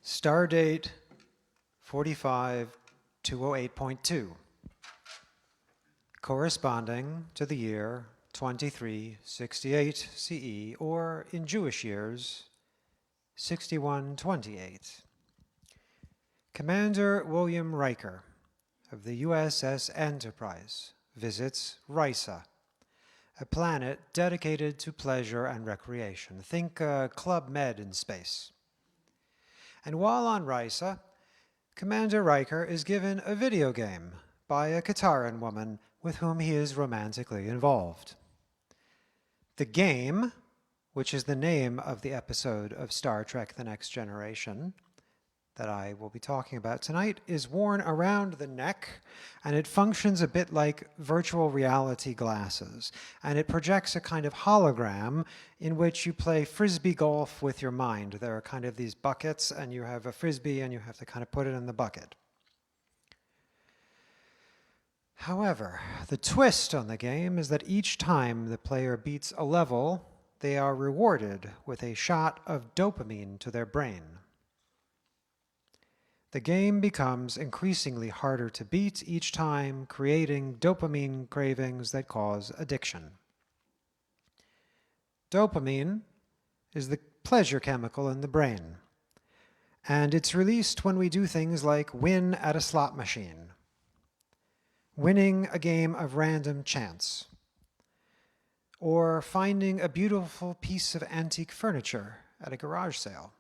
Stardate 45208.2, corresponding to the year 2368 CE, or in Jewish years, 6128. Commander William Riker of the USS Enterprise visits Risa, a planet dedicated to pleasure and recreation. Think Club Med in space. And while on Risa, Commander Riker is given a video game by a Kataran woman with whom he is romantically involved. The game, which is the name of the episode of Star Trek: The Next Generation that I will be talking about tonight, is worn around the neck, and it functions a bit like virtual reality glasses. And it projects a kind of hologram in which you play frisbee golf with your mind. There are kind of these buckets, and you have a frisbee, and you have to kind of put it in the bucket. However, the twist on the game is that each time the player beats a level, they are rewarded with a shot of dopamine to their brain. The game becomes increasingly harder to beat each time, creating dopamine cravings that cause addiction. Dopamine is the pleasure chemical in the brain, and it's released when we do things like win at a slot machine, winning a game of random chance, or finding a beautiful piece of antique furniture at a garage sale,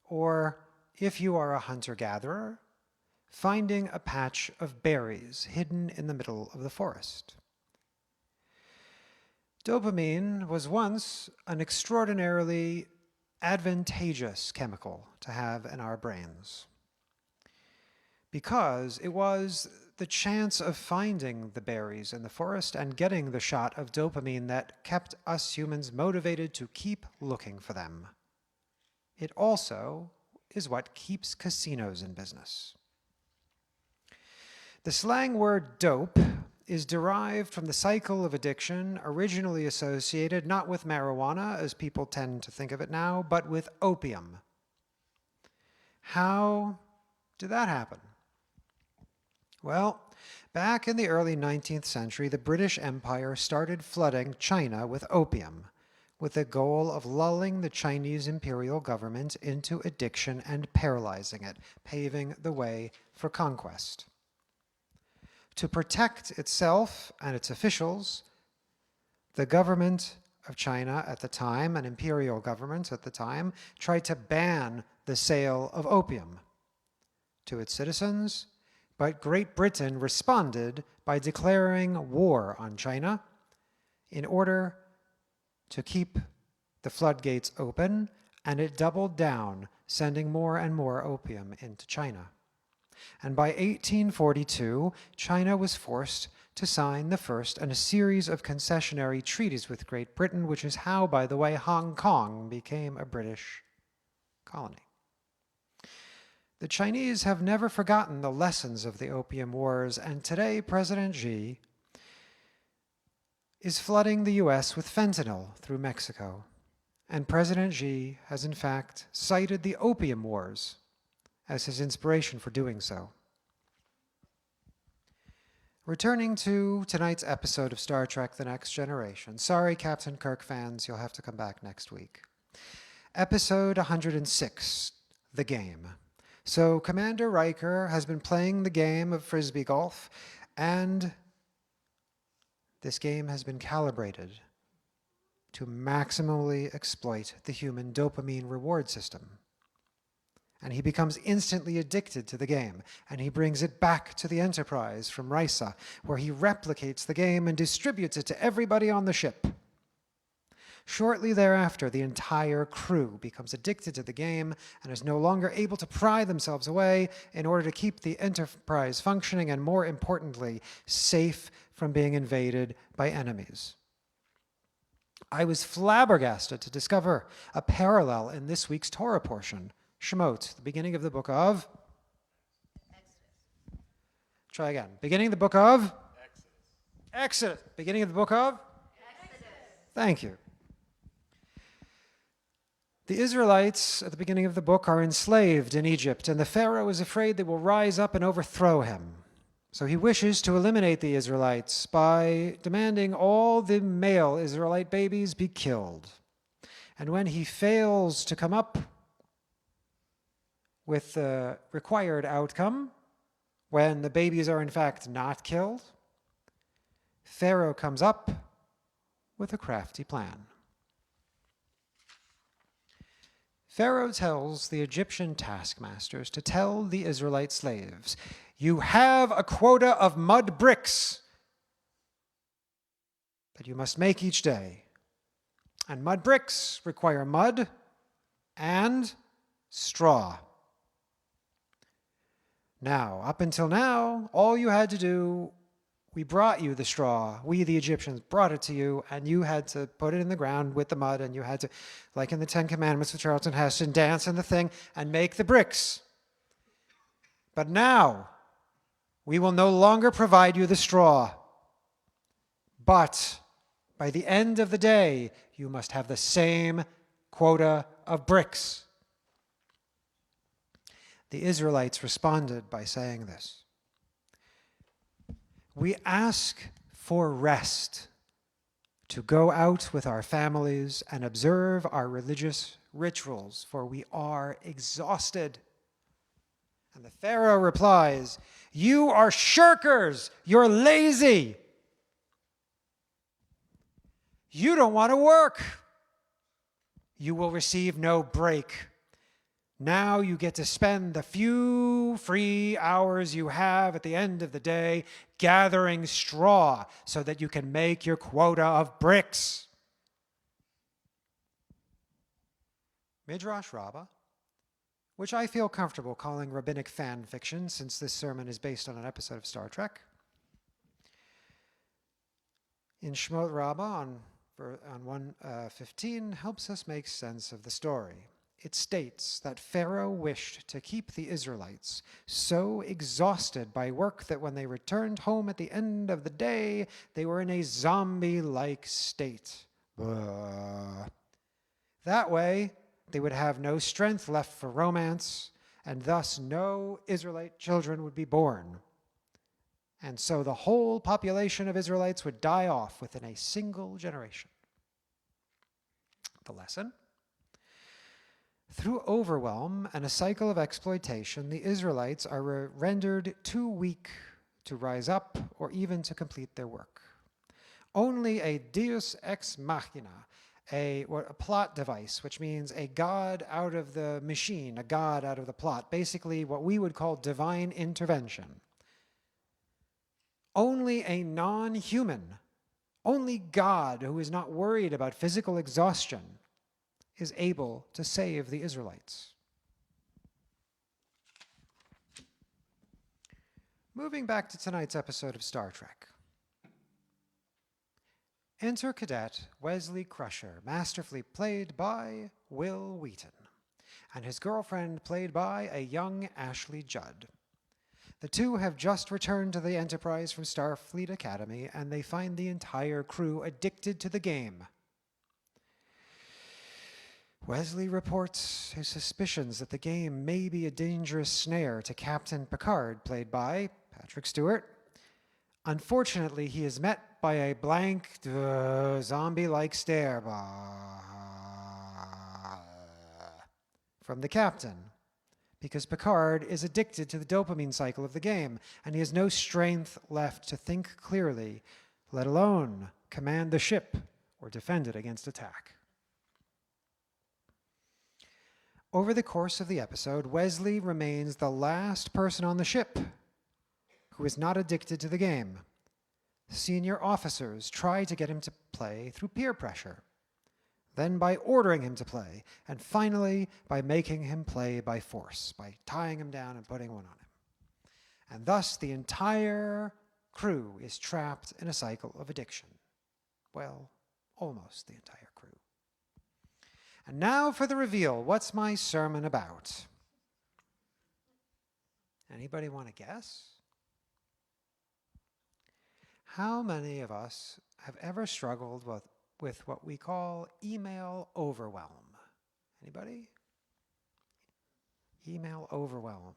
or if you are a hunter-gatherer, finding a patch of berries hidden in the middle of the forest. Dopamine was once an extraordinarily advantageous chemical to have in our brains, because it was the chance of finding the berries in the forest and getting the shot of dopamine that kept us humans motivated to keep looking for them. It also is what keeps casinos in business. The slang word dope is derived from the cycle of addiction originally associated not with marijuana, as people tend to think of it now, but with opium. How did that happen? Well, back in the early 19th century, the British Empire started flooding China with opium, with the goal of lulling the Chinese imperial government into addiction and paralyzing it, paving the way for conquest. To protect itself and its officials, the government of China at the time, an imperial government at the time, tried to ban the sale of opium to its citizens, but Great Britain responded by declaring war on China in order to keep the floodgates open, and it doubled down, sending more and more opium into China. And by 1842, China was forced to sign the first in a series of concessionary treaties with Great Britain, which is how, by the way, Hong Kong became a British colony. The Chinese have never forgotten the lessons of the Opium Wars, and today President Xi is flooding the U.S. with fentanyl through Mexico. And President Xi has in fact cited the Opium Wars as his inspiration for doing so. Returning to tonight's episode of Star Trek: The Next Generation. Sorry, Captain Kirk fans, you'll have to come back next week. Episode 106, The Game. So Commander Riker has been playing the game of Frisbee golf, and this game has been calibrated to maximally exploit the human dopamine reward system. And he becomes instantly addicted to the game, and he brings it back to the Enterprise from Risa, where he replicates the game and distributes it to everybody on the ship. Shortly thereafter, the entire crew becomes addicted to the game and is no longer able to pry themselves away in order to keep the Enterprise functioning and, more importantly, safe from being invaded by enemies. I was flabbergasted to discover a parallel in this week's Torah portion, Shemot, the beginning of the book of Exodus. Try again. Beginning of the book of Exodus. Beginning of the book of Exodus. Thank you. The Israelites at the beginning of the book are enslaved in Egypt, and the Pharaoh is afraid they will rise up and overthrow him. So he wishes to eliminate the Israelites by demanding all the male Israelite babies be killed. And when he fails to come up with the required outcome, when the babies are in fact not killed, Pharaoh comes up with a crafty plan. Pharaoh tells the Egyptian taskmasters to tell the Israelite slaves, "You have a quota of mud bricks that you must make each day. And mud bricks require mud and straw. Now, up until now, all you had to do, we brought you the straw. We, the Egyptians, brought it to you, and you had to put it in the ground with the mud, and you had to, like in the Ten Commandments with Charlton Heston, dance in the thing and make the bricks. But now, we will no longer provide you the straw. But by the end of the day, you must have the same quota of bricks." The Israelites responded by saying this: "We ask for rest to go out with our families and observe our religious rituals, for we are exhausted." And the Pharaoh replies, "You are shirkers. You're lazy. You don't want to work. You will receive no break. Now you get to spend the few free hours you have at the end of the day gathering straw so that you can make your quota of bricks." Midrash Rabbah, which I feel comfortable calling rabbinic fan fiction since this sermon is based on an episode of Star Trek, in Shemot Rabbah on 1:15 helps us make sense of the story. It states that Pharaoh wished to keep the Israelites so exhausted by work that when they returned home at the end of the day, they were in a zombie-like state. That way, they would have no strength left for romance, and thus no Israelite children would be born. And so the whole population of Israelites would die off within a single generation. The lesson? Through overwhelm and a cycle of exploitation, the Israelites are rendered too weak to rise up or even to complete their work. Only a deus ex machina, a plot device, which means a god out of the machine, a god out of the plot, basically what we would call divine intervention. Only a non-human, only God who is not worried about physical exhaustion is able to save the Israelites. Moving back to tonight's episode of Star Trek. Enter Cadet Wesley Crusher, masterfully played by Will Wheaton, and his girlfriend played by a young Ashley Judd. The two have just returned to the Enterprise from Starfleet Academy, and they find the entire crew addicted to the game. Wesley reports his suspicions that the game may be a dangerous snare to Captain Picard, played by Patrick Stewart. Unfortunately, he is met by a blank, zombie-like stare from the captain, because Picard is addicted to the dopamine cycle of the game, and he has no strength left to think clearly, let alone command the ship or defend it against attack. Over the course of the episode, Wesley remains the last person on the ship who is not addicted to the game. Senior officers try to get him to play through peer pressure, then by ordering him to play, and finally by making him play by force, by tying him down and putting one on him. And thus the entire crew is trapped in a cycle of addiction. Well, almost the entire crew. And now for the reveal. What's my sermon about? Anybody want to guess? How many of us have ever struggled with what we call email overwhelm? Anybody? Email overwhelm.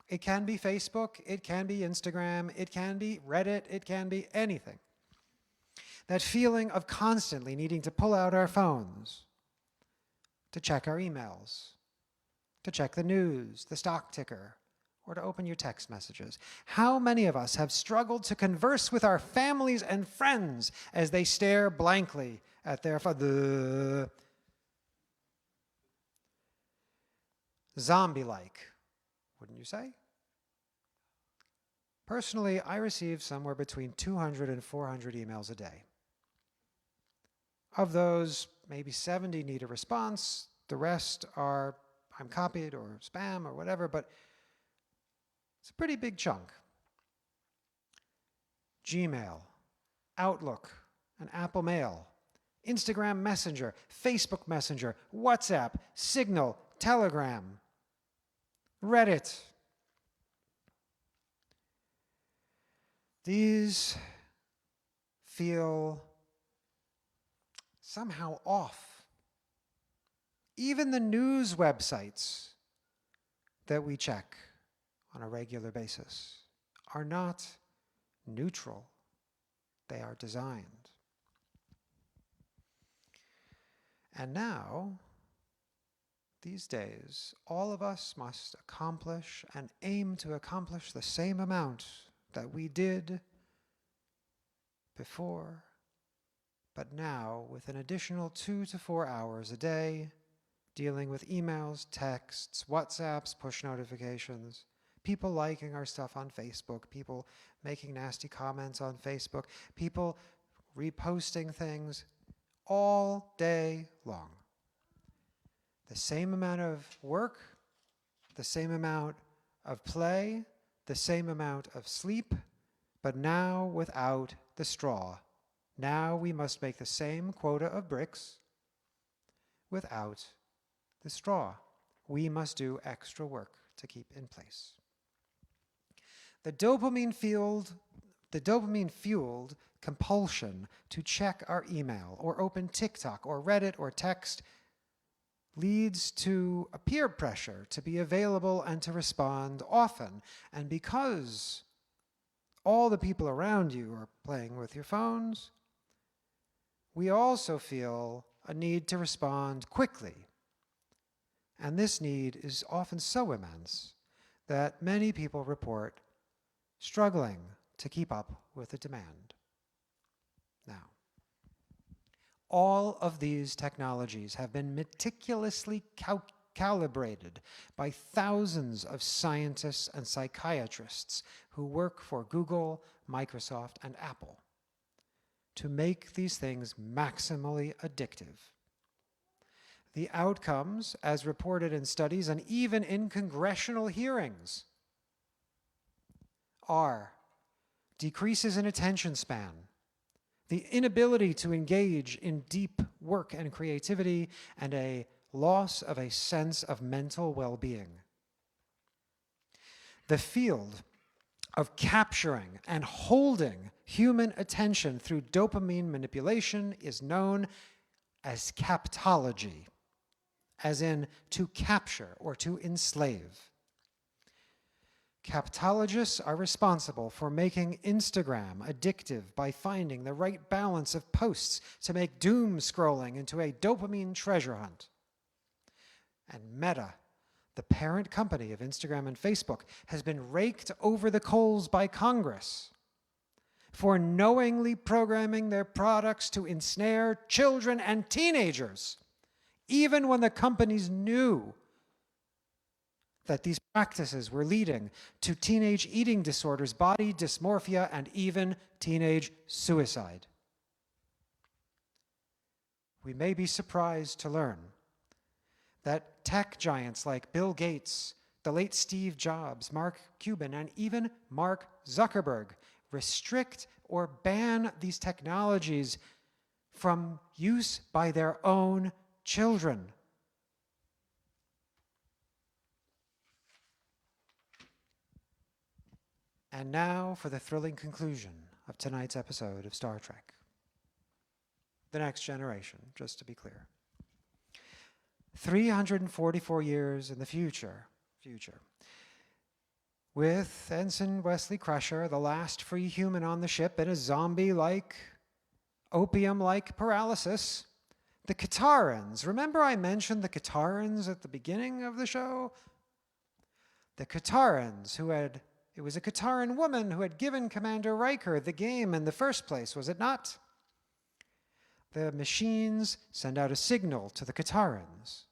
It can be Facebook, it can be Instagram, it can be Reddit, it can be anything. That feeling of constantly needing to pull out our phones, to check our emails, to check the news, the stock ticker, or to open your text messages. How many of us have struggled to converse with our families and friends as they stare blankly at their phone? Zombie-like, wouldn't you say? Personally, I receive somewhere between 200 and 400 emails a day. Of those, maybe 70 need a response. The rest are I'm copied or spam or whatever, but it's a pretty big chunk. Gmail, Outlook, and Apple Mail, Instagram Messenger, Facebook Messenger, WhatsApp, Signal, Telegram, Reddit. These feel somehow off. Even the news websites that we check on a regular basis are not neutral. They are designed. And now, these days, all of us must accomplish and aim to accomplish the same amount that we did before, but now with an additional 2 to 4 hours a day, dealing with emails, texts, WhatsApps, push notifications, people liking our stuff on Facebook, people making nasty comments on Facebook, people reposting things all day long. The same amount of work, the same amount of play, the same amount of sleep, but now without the straw. Now we must make the same quota of bricks without the straw. We must do extra work to keep in place. The dopamine-fueled compulsion to check our email or open TikTok or Reddit or text leads to a peer pressure to be available and to respond often. And because all the people around you are playing with your phones, we also feel a need to respond quickly. And this need is often so immense that many people report struggling to keep up with the demand. Now, all of these technologies have been meticulously calibrated by thousands of scientists and psychiatrists who work for Google, Microsoft, and Apple to make these things maximally addictive. The outcomes, as reported in studies and even in congressional hearings, are decreases in attention span, the inability to engage in deep work and creativity, and a loss of a sense of mental well-being. The field of capturing and holding human attention through dopamine manipulation is known as captology, as in to capture or to enslave. Captologists are responsible for making Instagram addictive by finding the right balance of posts to make doom scrolling into a dopamine treasure hunt. And Meta, the parent company of Instagram and Facebook, has been raked over the coals by Congress for knowingly programming their products to ensnare children and teenagers, even when the companies knew that these practices were leading to teenage eating disorders, body dysmorphia, and even teenage suicide. We may be surprised to learn that tech giants like Bill Gates, the late Steve Jobs, Mark Cuban, and even Mark Zuckerberg restrict or ban these technologies from use by their own children. And now for the thrilling conclusion of tonight's episode of Star Trek. The Next Generation, just to be clear. 344 years in the future, with Ensign Wesley Crusher, the last free human on the ship, in a zombie-like, opium-like paralysis. The Katarans. Remember I mentioned the Katarans at the beginning of the show? The Katarans, it was a Kataran woman who had given Commander Riker the game in the first place, was it not? The machines send out a signal to the Katarans.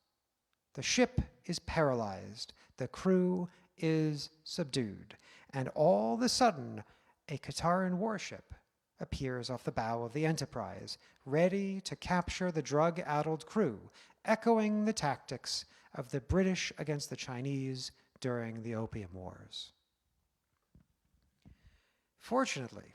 The ship is paralyzed. The crew is subdued. And all of a sudden, a Kataran warship appears off the bow of the Enterprise, ready to capture the drug-addled crew, echoing the tactics of the British against the Chinese during the Opium Wars. Fortunately,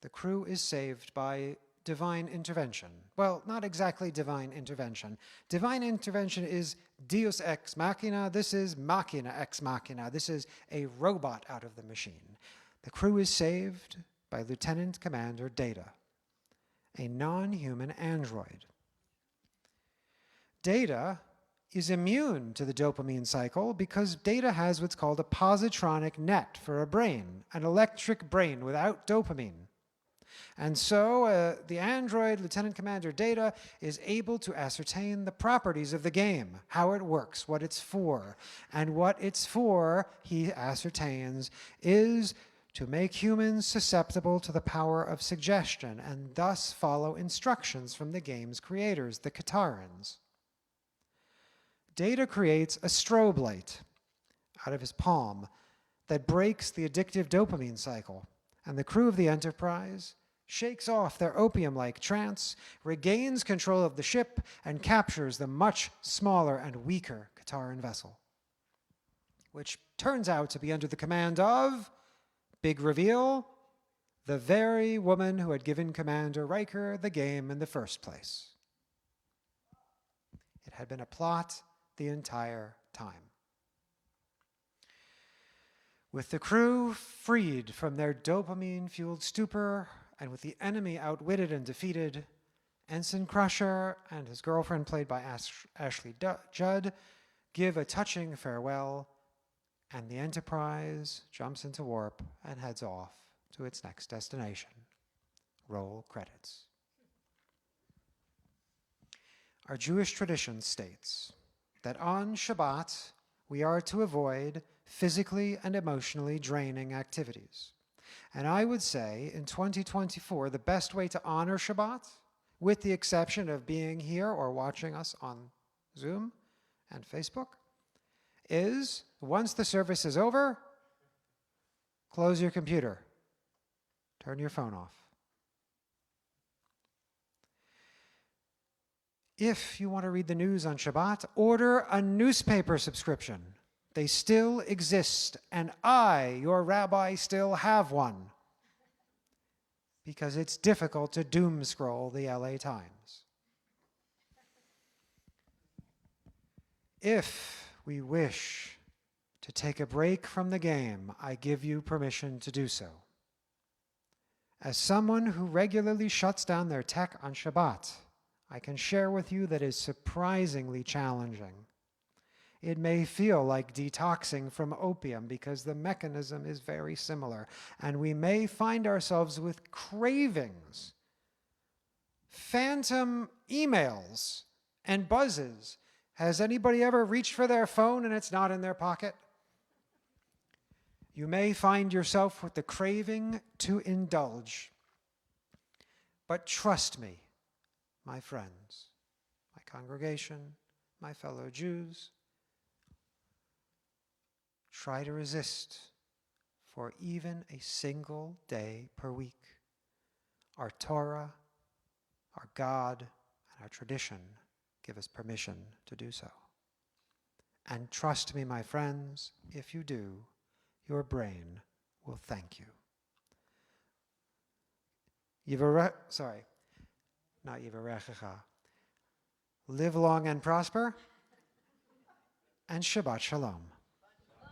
the crew is saved by divine intervention. Well, not exactly divine intervention. Divine intervention is Deus ex machina. This is machina ex machina. This is a robot out of the machine. The crew is saved by Lieutenant Commander Data, a non-human android. Data is immune to the dopamine cycle because Data has what's called a positronic net for a brain, an electric brain without dopamine. And so the android, Lieutenant Commander Data, is able to ascertain the properties of the game, how it works, what it's for. And what it's for, he ascertains, is to make humans susceptible to the power of suggestion and thus follow instructions from the game's creators, the Katarans. Data creates a strobe light out of his palm that breaks the addictive dopamine cycle, and the crew of the Enterprise shakes off their opium-like trance, regains control of the ship, and captures the much smaller and weaker Kataran vessel, which turns out to be under the command of, big reveal, the very woman who had given Commander Riker the game in the first place. It had been a plot the entire time. With the crew freed from their dopamine-fueled stupor, and with the enemy outwitted and defeated, Ensign Crusher and his girlfriend, played by Ashley Judd, give a touching farewell, and the Enterprise jumps into warp and heads off to its next destination. Roll credits. Our Jewish tradition states that on Shabbat we are to avoid physically and emotionally draining activities. And I would say in 2024, the best way to honor Shabbat, with the exception of being here or watching us on Zoom and Facebook, is once the service is over, close your computer, turn your phone off. If you want to read the news on Shabbat, order a newspaper subscription. They still exist, and I, your rabbi, still have one, because it's difficult to doom scroll the LA Times. If we wish to take a break from the game, I give you permission to do so. As someone who regularly shuts down their tech on Shabbat, I can share with you that is surprisingly challenging. It may feel like detoxing from opium because the mechanism is very similar, and we may find ourselves with cravings, phantom emails, and buzzes. Has anybody ever reached for their phone and it's not in their pocket? You may find yourself with the craving to indulge. But trust me, my friends, my congregation, my fellow Jews, try to resist for even a single day per week. Our Torah, our God, and our tradition give us permission to do so. And trust me, my friends, if you do, your brain will thank you. Not Yivarechecha. Live long and prosper, and Shabbat Shalom.